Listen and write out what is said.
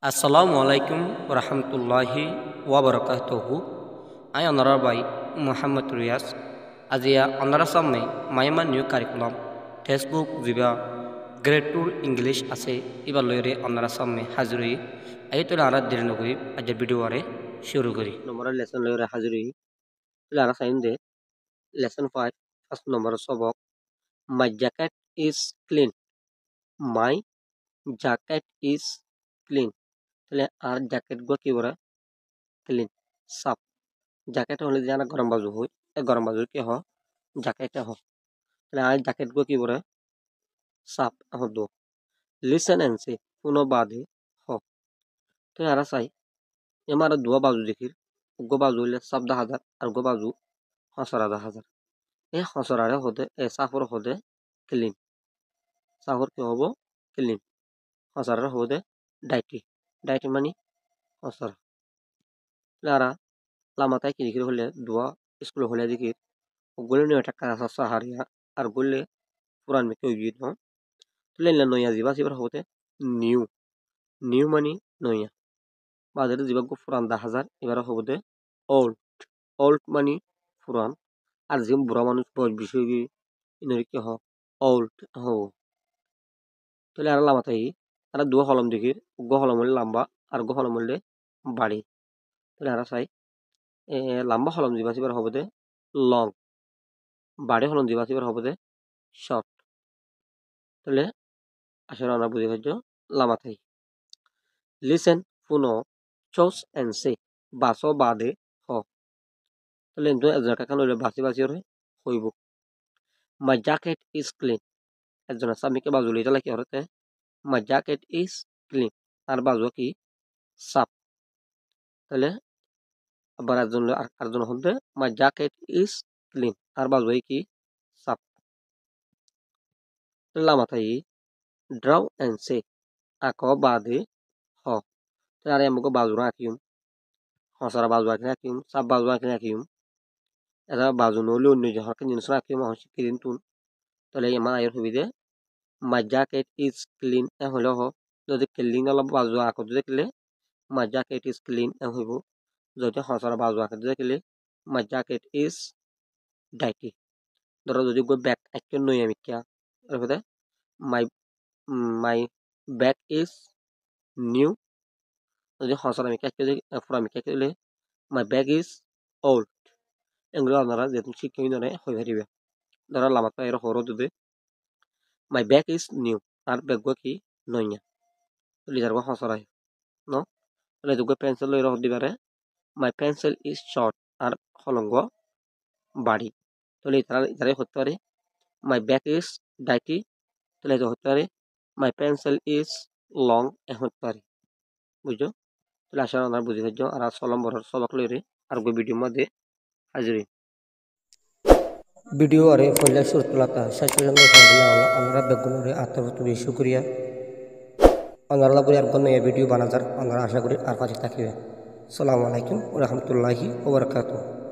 আসসালামু আলাইকুম রহমতুল্লাহি ওয়াবারাকাতুহু। আই অনারার বাই মোহাম্মদ রিয়াজ। আজিয়া অনারা সামনে মাইমা নিউ কারিকুলাম টেক্সটবুক যিবা গ্রেড টুর ইংলিশ আছে এবার লয়রে অনারা সামনে হাজিরি আই তোলে আরা দেরি নগরী আজ ভিডিও আরে শুরু করি নম্বর লেসন লয়রে হাজিরি তোলে আরা সাইন দে লেসন 5 ফার্স্ট নম্বর সবক my jacket is clean. My jacket is clean. তাহলে আর জ্যাকেট গো কি বলে ক্লিন সাফ। জ্যাকেট হলে জানা গরম বাজু হই গরম বাজু কি হ জ্যাকেট হ। তাহলে আর জ্যাকেট গো কি বলে সাফ হ দো। লিসেন এন্ড সে পুনো বাদে হ। তো यारा साई हमारा दुआ बाजू देखिर गो बाजू ले साफ 10,000 और गो बाजू हसरा 10,000 ए हसरा रे होदे ए साफर होदे क्लीन साफर কি হবো ক্লিন হসরা होदे ডাইটি ডাইটি মানে হসরা। lara lama tai kini kiri hole dua school hole dikir gole no eta kara sa haria ar gole puran me kyo yid no tule la noya jiba sibar hote new new mani noya bader jiba go puran 10,000 এবার হবে old old mani puran আর gym বুড়া মানুষ বয়স বিষয় কি ইনরি কি হ old ho তলে আর লামা তাই আর দুয়া হলম দিকির গো হলম হলে লম্বা আর গো হলম হলে বাড়ি তলে আর সাই লম্বা হলম দিবা সিবার হবে লং বাড়ি হলম দিবা সিবার হবে শর্ট। তাহলে আসলে আমরা বুঝে গেছি লামা থাই লিসেন ফুনো চোস এন্ড সে বাসো বাদে হ। তাহলে কিন্তু একজনের কাকান হইলে বাসি বাসি হইব। মাই জ্যাকেট ইজ ক্লিন একজনের স্বামীকে বাজু লইতে লাগে হরতে মাই জ্যাকেট ইজ ক্লিন আর বাজু কি সাফ। তাহলে আবার একজন হতে মাই জ্যাকেট ইজ ক্লিন আর বাজু কি সাফ। লামা থাই draw and say ako bade ho. Tare amuko bazu rakium hosara bazu rakium sab bazu rakium era bazu no lo no jahar kin jinus rakium ho sikirin tun tole yama ayer hubide my jacket is clean e holo ho jodi clean ala bazu ako dekle my jacket is clean e hoibo jodi hosara bazu ako dekle my jacket is dirty ধরো যদি go back একটা নই আমি কিয়া এরপরে my my bag is new যদি হসরা আমি কাকে ফুরা আমি কাকে দিলে মাই ব্যাগ ইজ ওল্ড এগুলো আপনারা যেহেতু শিক্ষা ধরে হয়ে পারিবে। ধরো লামাতা এর হরো দুদে মাই ব্যাগ ইজ নিউ আর ব্যাগ কি নইয়া লিজার গো হসরা ন তাহলে দুগো পেন্সিল লই রহ দিবারে মাই পেন্সিল ইজ শর্ট আর হলঙ্গ বাড়ি তাহলে ইতারে হতে পারে মাই ব্যাগ ইজ ডাইটি তাহলে এটা হতে পারে মাই পেন্সিল ইজ লং এ হতে পারে বুঝছো। তাহলে আশা আমরা বুঝে গেছো আর সলম বড় সবক লইরে আর গো ভিডিও মধ্যে হাজিরি ভিডিও আরে ফলে সুরতুলাতা শাশুড়ঙ্গ সাধনা আমরা বেগুনরে আত্মবত শুকরিয়া অনারা করে আর কোন ভিডিও বানাজার আমরা আশা করি আর পাশে থাকিবে। আসসালামু আলাইকুম ওয়া রাহমাতুল্লাহি ওয়া বারাকাতুহু।